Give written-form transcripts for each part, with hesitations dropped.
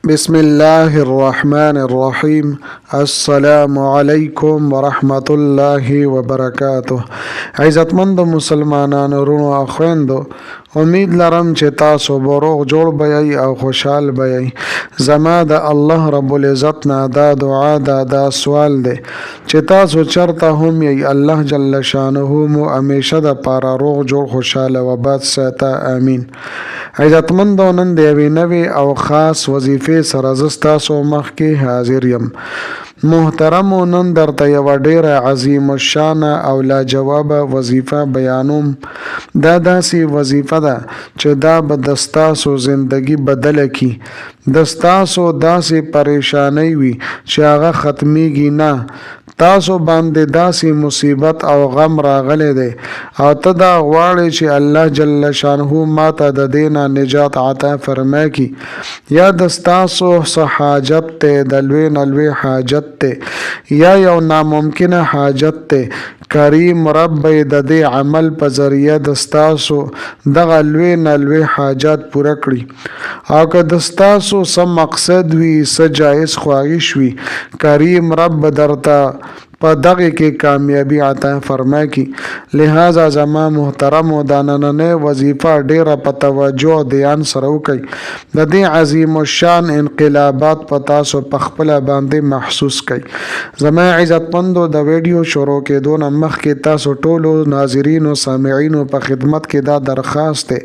بسم الله الرحمن الرحیم. السلام علیکم ورحمت الله وبرکاته. عزتمند مسلمانانو ورونو او خویندو، امید لرم چې تاسو به روغ جوړ بیئ او خوشحال بیئ. زما د الله رب العزت نه دا دعا دا سوال دی چې تاسو چرته هم یی، الله جل شانه مو همیشه د پاره روغ جوړ خوشحاله و باد ساته. امین. عزتمندو، نن د یوې نوې او خاص وظیفې سره زه ستاسو مخکې حاضر یم. محترمو، نن درته یوه ډیره عظیم الشانه او لاجوابه وظیفه بیانوم. دا داسې وظیفه ده چې دا به د ستاسو زندگی بدله کی. د ستاسو داسې پریشانی وي چې هغه ختمیږي نه. تاسو باندې داسې مصیبت او غم راغلی دی او ته دا غواړې چې الله جل شانه ماته د دینه نجات عطا فرمای کی، یا د ستاسو څه حاجت ته، د لوی نه لوی حاجت ته، یا یو ناممکنه حاجت ته، کریم رب د دې عمل په ذریعه د ستاسو دغه لوی نه لوی حاجات پوره کړي. او که د ستاسو څه مقصد وي، څه جایز خواهش وي، کریم رب درته په دغه کې کامیابی عطا فرمای کی. لہذا زما محترمو، دا نننۍ وظیفه ډیره په توجه او دھیان سره وکړئ. د دې عظیم الشان انقلابات په تاسو په خپله باندې محسوس کړئ. زما عزتمندو، د ویډیو شروع کېدو نه مخکې تاسو ټولو ناظرینو سامعینو په خدمت کې دا درخواست دی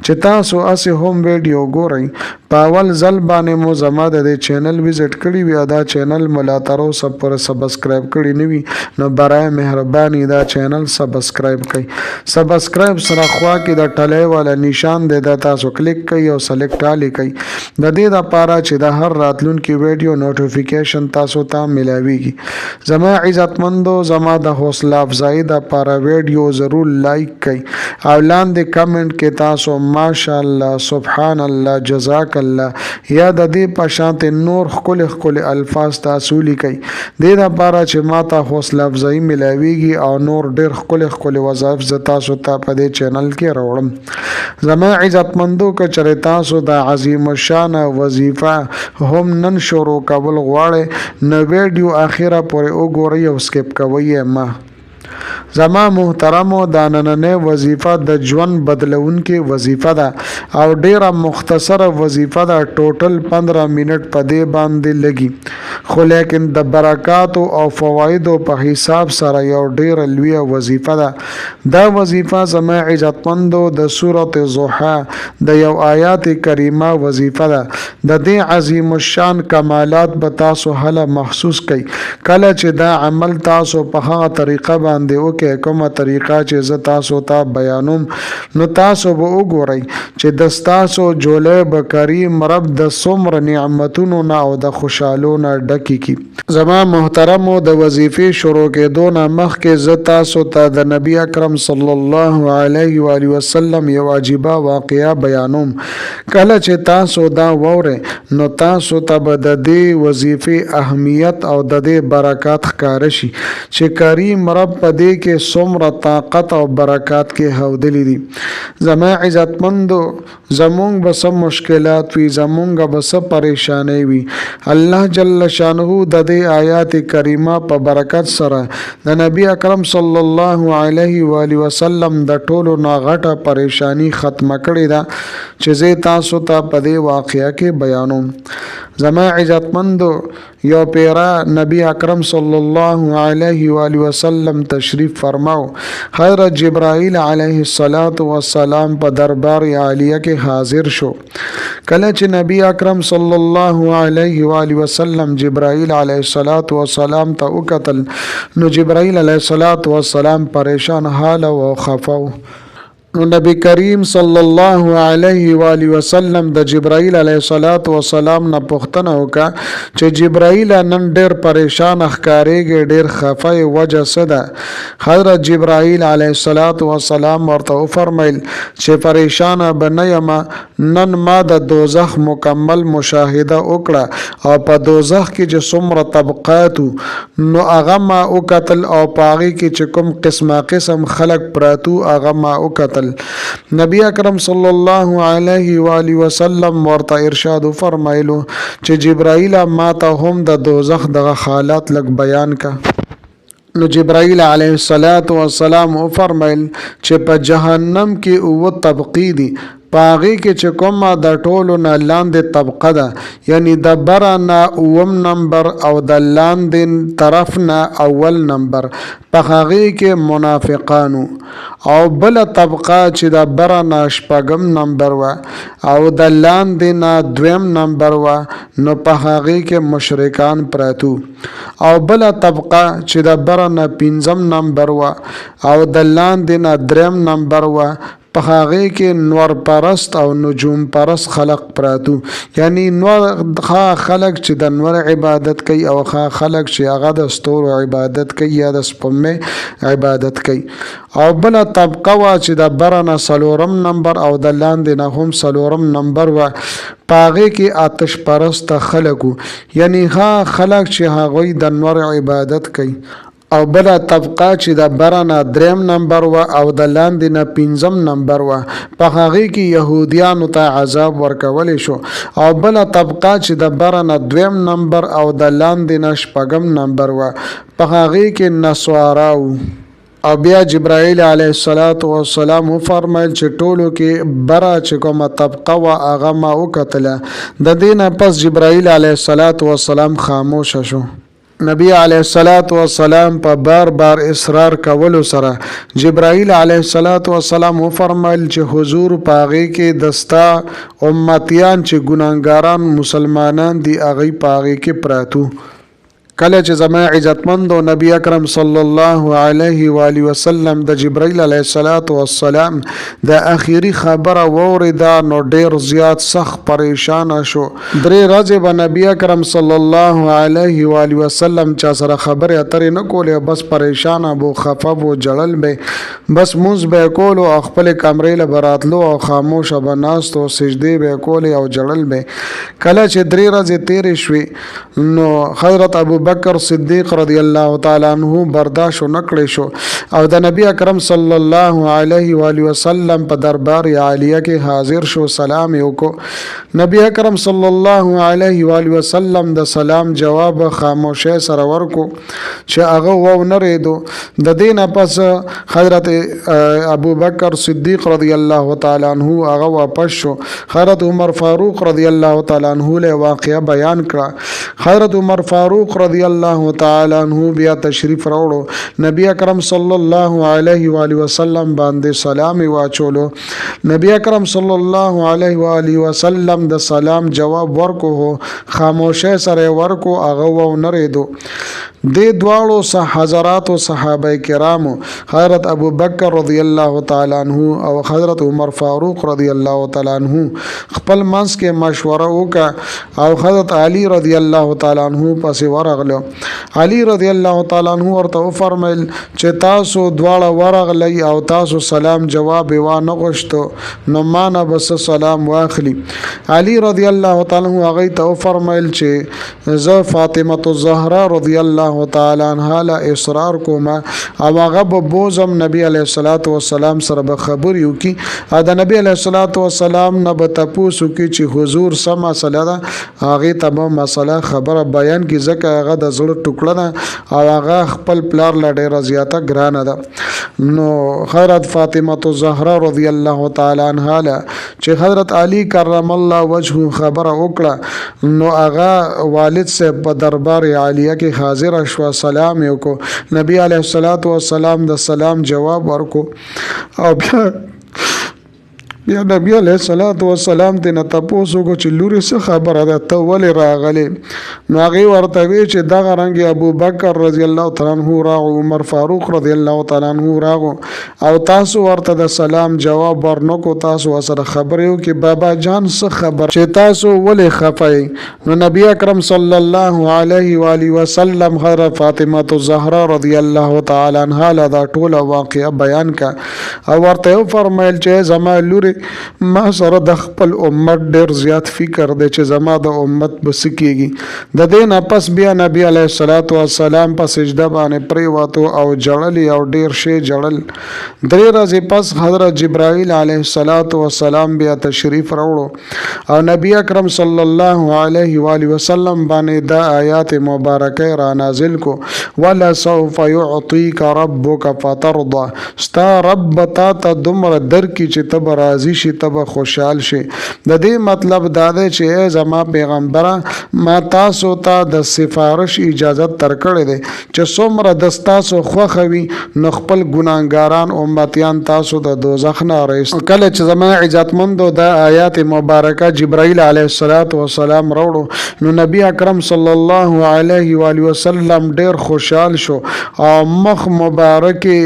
چې تاسو اسې هم ویډیو ګورئ. په اول ځل باندې مو زما د دې چینل وزټ کړي وي او دا چینل مو لا تر اوسه پورې سبسکرایب کړي نوی، نو برای مهربانی دا چینل سبسکرایب کړئ. سبسکرایب سره خوا کې د ټلۍ والا نشان دی، دا تاسو کلیک کړئ او سلیکټ آل کړئ، د دې لپاره چې د هر راتلونکي ویډیو نوټیفیکیشن تاسو ته ملاویږي. زما عزتمندو، زما د حوصله افزایی لپاره ویډیو ضرور لایک کړئ او لاندې کمنټ کې تاسو ماشاءالله، سبحان الله، جزاک الله یا د دې په شانت نور ښکلي الفاظ تاسو لیکئ، دې لپاره چې ما ته حوصله افزایی ملاویږي او نور ډیر ښکلي وظایف زه تاسو ته په دې چینل کې راوړم. زما عزتمندو، که چېرې تاسو د عظیم الشانه وظیفه هم نن شروع کول غواړئ، نو ویډیو اخره پورې وګورئ او سکیپ کوئ مه. زما محترمو، دا نننۍ وظیفه د ژوند بدلونکې وظیفه ده او ډیره مختصره وظیفه ده. ټوټل 15 منټ په دې باندې لګي، خو لیکن د برکاتو او فوایدو په حساب سره یو ډیره لویه وظیفه ده. دا وظیفه زما عزتمندو د سورة ضحی د یو آیات کریمه وظیفه ده. د دې عظیم الشان کمالات به تاسو هله محسوس کړئ کله چې دا عمل تاسو په هغه طریقه باندې وکړئ کومه طریقه چې زه تاسو ته بیانوم. نو تاسو به وګورئ چې د ستاسو جولې به کریم رب د څومره نعمتونو نه او د خوشحالو نه ډکې کی. زما محترمو، د وظیفې شروع کېدو نه مخکې زه تاسو ته د نبی اکرم صلی الله علیه و آله وسلم یو عجیبه واقعه بیانوم. کله چې تاسو دا واورئ، نو تاسو ته به د دې وظیفې اهمیت او د دې برکات ښکاره شي چې کریم رب په دې کې څومره طاقت او برکات کې ښودلي دي. زما عزتمندو، زمونږ به څه مشکلات وي، زمونږ به څه پریشانی وي، الله جل شانه د دې آیات کریمه په برکت سره د نبی اکرم صلی الله علیه و آله وسلم د ټولو نه غټه پریشانی ختمه کړې ده چې زه تاسو ته په دې واقعه کې بیانوم. زما عزتمندو، یو پیرا نبی اکرم صلی الله علیه و آله وسلم تشریف فرماو. حضرت جبرائیل علیه السلام په دربار عالیه کې حاضر شو. کله چې نبی اکرم صلی الله علیه و آله وسلم جبرائیل علیه السلام ته وکتل، نو جبرائیل علیه السلام پریشان حال او خفه. نو نبی کریم صلی الله علیه و آله وسلم د جبرائیل علیه السلام نه پوښتنه وکړه چې جبرائیل نن ډیر پریشان ښکارېږي، ډیر خفه وجه څه ده؟ حضرت جبرائیل علیه السلام ورته وفرمیل چې پریشانه به نه یم، نن ما د دوزخ مکمل مشاهده وکړه او په دوزخ کې چې څومره طبقاتو نو هغه ما وکتل او په هغې کې چې کوم قسم خلک پراتو هغه ما وکتل. کول. نبی اکرم صلی الله علیه و آله وسلم ورته ارشاد فرمایلو چې جبرائیل ما ته هم د دوزخ دغه حالات لګ بیان کا. نو جبرائیل علیه السلام فرمایل چې په جهنم کې اوه طبقې دي، پاغي کې چې کومه د ټولو نه لاندې طبقه ده، یعنی د بره نه اوم نمبر او د لاندې طرف نه اول نمبر، په هغې کې منافقانو. او بله طبقه چې د بره نه شپږم نمبر وه او د لاندې نه دویم نمبر وه، نو په هغې کې مشرکان پراتو. او بله طبقه چې د بره نه پنځم نمبر وه او د لاندې نه دریم نمبر وه، په هغې کې نور پرست او نجوم پرست خلق پراتو، یعنی نور خلق چې د نور عبادت کوي او خلق چې هغه د ستورو عبادت کوي یا د سپوږمۍ عبادت کوي. او بله طبقه وه چې د بره نه څلورم نمبر او د لاندې نه هم څلورم نمبر وه، په هغې کې آتش پرست خلق وو، یعنی خلق چې هغوی د نور عبادت کوي. او بله طبقه چې د بره نه دریم نمبر وه او د لاندې نه پنځم نمبر وه، په هغې کې یهودیانو ته عذاب ورکولی شو. او بله طبقه چې د بره نه دویم نمبر او د لاندې نه شپږم نمبر وه، په هغې کې نصارا وو. او بیا جبرائیل علیه السلام فرمایل چې ټولو کې بره چې کومه طبقه وه هغه ما وکتله. د دې نه پس جبرائیل علیه السلام خاموشه شو. نبی علیه السلام په بار اصرار کولو سره جبرائیل علیه السلام فرمایل چې حضور په هغې کې دستا امتیان چې ګناهګاران مسلمانان دي هغوی په هغې کې پراتو. کله چې زما عزتمند او نبی اکرم صلی الله علیه و آله وسلم د جبرائیل علیه السلام د اخیری خبره واورېده نو ډیر زیات سخت پریشان شو. 3 ورځې به نبی اکرم صلی الله علیه و آله وسلم چا سره خبرې اترې نه کولې، بس پریشان بو، خفه بو، جړل به، بس مونځ به کولو او خپل کمرې له براتلو او خاموشه به ناست او سجدې به کولې او جړل به. کله چې 3 ورځې تیرې شوې نو حضرت ابو بکر صدیق رضی الله تعالی عنہ برداشت نکړی شو او د نبی اکرم صلی الله علیه و آله وسلم په دربار عالیه کې حاضر شو، سلام یې وکړو. نبی اکرم صلی الله علیه و آله وسلم د سلام جواب خاموشه سره ورکو چې هغه و نه ریدو. د دې نه پس حضرت ابو بکر صدیق رضی الله تعالی عنہ هغه واپس شو. حضرت عمر فاروق رضی الله تعالی عنہ له واقعه بیان کړه. حضرت عمر فاروق رضی الله تعالی عنہ بیا تشریف راوړو، نبی اکرم صلی الله علیه و آله وسلم باندې سلام واچولو. نبی اکرم صلی الله علیه و آله وسلم د سلام جواب ورکو، خاموشه سره ورکو، هغه و نه ریدو. د دواړو حضرات او صحابه کرامو حضرت ابو بکر رضی الله تعالی عنہ او حضرت عمر فاروق رضی الله تعالی عنہ خپل منځ کې مشوره وکړه او حضرت علی رضی الله تعالی عنہ پسې ورغلو. علی رضی الله تعالی عنہ ورته فرمایل چې تاسو دواړه ورغلی او تاسو سلام جواب وانه غوښتو نو مانه بس سلام واخلي. علی رضی الله تعالی عنہ هغه ته فرمایل چې زه فاطمه الزهرا رضی الله تعالی عنها له اصرار کوم او هغه به بوزم نبی علیه السلام سره به خبر یو کی دا نبی علیه السلام نه به تاسو کی چې حضور سم مسله ده هغه ته به مسله خبره بیان کی ځکه هغه د زړه ټوکړه ده او هغه خپل پلار له ډیره زیاته ګرانه ده. نو حضرت فاطمه الزهرا رضی الله تعالی عنها له چې حضرت علی کرم الله وجهه خبره وکړه نو هغه والد سے په دربار عالیه کې حاضر شو، سلام یې وکړو. نبی علیه السلام د سلام جواب ورکو او بیا نبی علیه السلام ته نه تاسو کو چې لوري څه خبره ده ته ولې راغلې؟ نو هغه ورته وی چې دغه رنګ ابو بکر رضی الله تعالی عنہ راغو، عمر فاروق رضی الله تعالی عنہ راغو او تاسو ورته د سلام جواب ورنکو، تاسو سره خبرې وکي بابا جان څه خبر چې تاسو ولې خفای؟ نو نبی اکرم صلی الله علیه و آله وسلم حضرت فاطمه الزهرا رضی الله تعالی عنها له دا ټول واقعه بیان کا او ورته فرمایل چې زما لوري کې ما سره د خپل امت ډیر زیات فکر دی چې زما د امت بس کېږي د دې نه پس بیا نبی علیه الصلاۃ والسلام په سجده باندې پریوتو او جړل او ډیر شی جړل 3 ورځې پس حضرت جبرائیل علیه الصلاۃ والسلام بیا تشریف راوړو او نبی اکرم صلی الله علیه و آله وسلم باندې دا آیات مبارکه را نازل کو ولا سوف يعطيك ربك فترضى ستا رب تا ته دومره درکې چې تب راضي شي تب خوشحال شي د دې مطلب دا دی چې زما پیغمبره ما تاسو ته د سفارش اجازه ترکړې ده چې څومره د تاسو خوښه وي نو خپل ګناهګاران امتیان تاسو د دوزخ نه رئیس کله چې زما عزتمندو د آیات مبارکه جبرائیل علیه السلام راوړو نو نبی اکرم صلی الله علیه و آله وسلم ډیر خوشحال شو او مخ مبارکه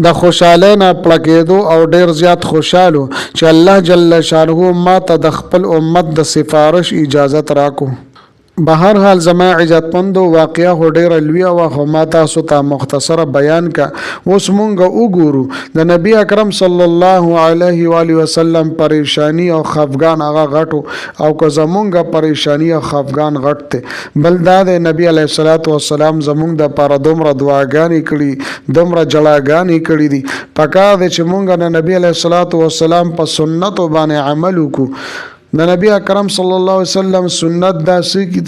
د خوشاله نه پړکېدو او ډیر زیات خوشاله چې الله جل شانه ما ته د خپل امت د سفارش اجازه راکو بهر حال زما عزتمندو واقعیا ډیره لوی او خو ما تاسو ته مختصره بیان کا اوس مونږ وګورو د نبی اکرم صلی الله علیه و آله وسلم پریشانی او خفګان هغه غټو او که زمونږ پریشانی او خفګان غټ ته بل دا د نبی علیه الصلاۃ والسلام زمونږ د پر دومره دعاګانې کړي دومره جلاګانې کړي دي پکار د چې مونږ د نبی علیه الصلاۃ والسلام په سنت باندې عمل وکړو د نبی اکرم صلی الله علیه وسلم سنت دا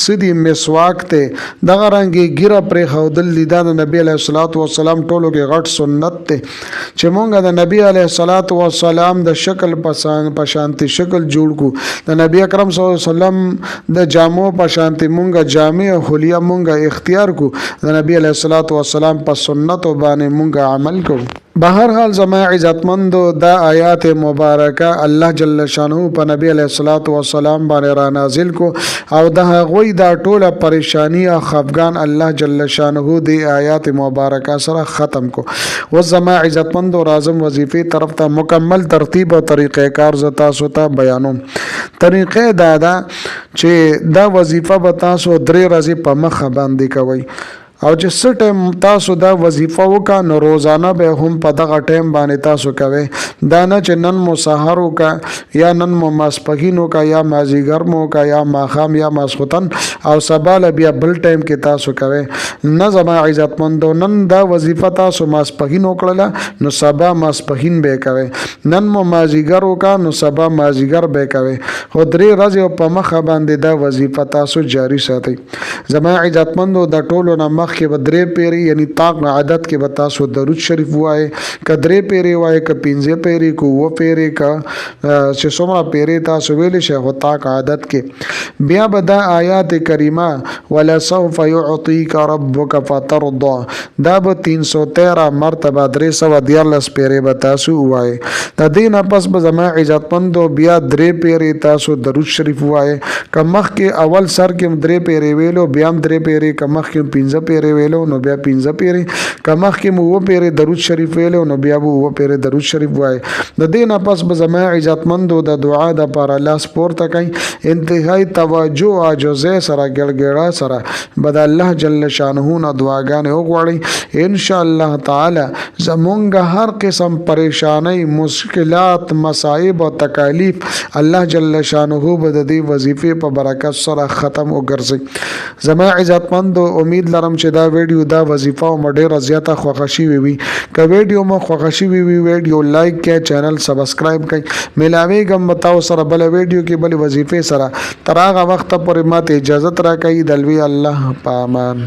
سدي مسواک ته دغه رنګي ګیره پر خودل لیدا د نبی علیه الصلاۃ والسلام ټولو کې غټ سنت ته چې مونږ د نبی علیه الصلاۃ والسلام د شکل په شانتي شکل جوړ کو د نبی اکرم صلی الله علیه وسلم د جامو په شانتي مونږ جامع او خلیه مونږ اختیار کو د نبی علیه الصلاۃ والسلام په سنت باندې مونږ عمل کوو بهر حال زما عزتمندو دا آیات مبارکه الله جل شانه په نبی علیه الصلاۃ والسلام باندې را نازل کو او د هغوی دا ټوله پریشانی او خفګان الله جل شانه دی آیات مبارکه سره ختم کو و زما عزتمندو راځم وظیفه طرف ته مکمل ترتیب او طریقې کار ز تاسو ته بیانوم طریقې دا چې دا وظیفه به تاسو 3 ورځې په مخ باندې کوي او چې څه ټایم تاسو دا وظیفه وکا نو روزانه به هم په دغه ټایم باندې تاسو کوي دا نه چې نن مو سحر وکا یا نن مو ماسپښین وکا یا مازیګر مو وکا یا ماښام یا ماسخوتن او سبا له بیا بل ټایم کې تاسو کوي نه زما عزتمندو نن دا وظیفه تاسو ماسپښین وکړله نو سبا ماسپښین به کوي نن مو مازیګر وکا نو سبا مازیګر به کوي خو 3 ورځې په مخ باندې دا وظیفه تاسو جاری ساتئ زما عزتمندو د ټولو نه مخ کې به 3 پیری یعنی طاق عادت کې به تاسو درود شریف وایي که 3 پیری وایي که 15 پیری کو و پیری کا چې څومره پیری تاسو ویل شي هو طاق عادت کې بیا به دا آیات کریمه ولا سوف يعطيك ربك فترضى دا به 313 مرتبه 314 پیری به تاسو وایي د دې نه پس به زما عزتمندو بیا 3 پیری تاسو درود شریف وایي که مخ کې اول سر کې 3 پیری ویلو بیا 3 پیری که مخ کې 15 پیری ویلو نو بیا 15 پیری کمخ کې مو و پیری درود شریف ویلو نو بیا و پیری درود شریف وای د دې نه پس به زما عزتمندو د دعا د پر الله سپورت کوي انتهایی توجه عاجزه سره ګړګړه سره بد الله جل شانه نه دعاګانې وغوړي ان شاء الله تعالی زمونږ هر قسم پریشانی مشکلات مصائب او تکالیف الله جل شانه به د دې وظیفه په برکت سره ختم وګرځي زما عزتمندو امید لرم چې دا ویډیو دا وظیفه او ډیره زیاته خوښی وي که ویډیو مو خوښی وي ویډیو لایک کړئ چینل سبسکرایب کړئ ملاوي ګم تاسو سره بل ویډیو کې بل وظیفه سره تر هغه وخت پورې ماته اجازه راکړئ دلوي الله پامان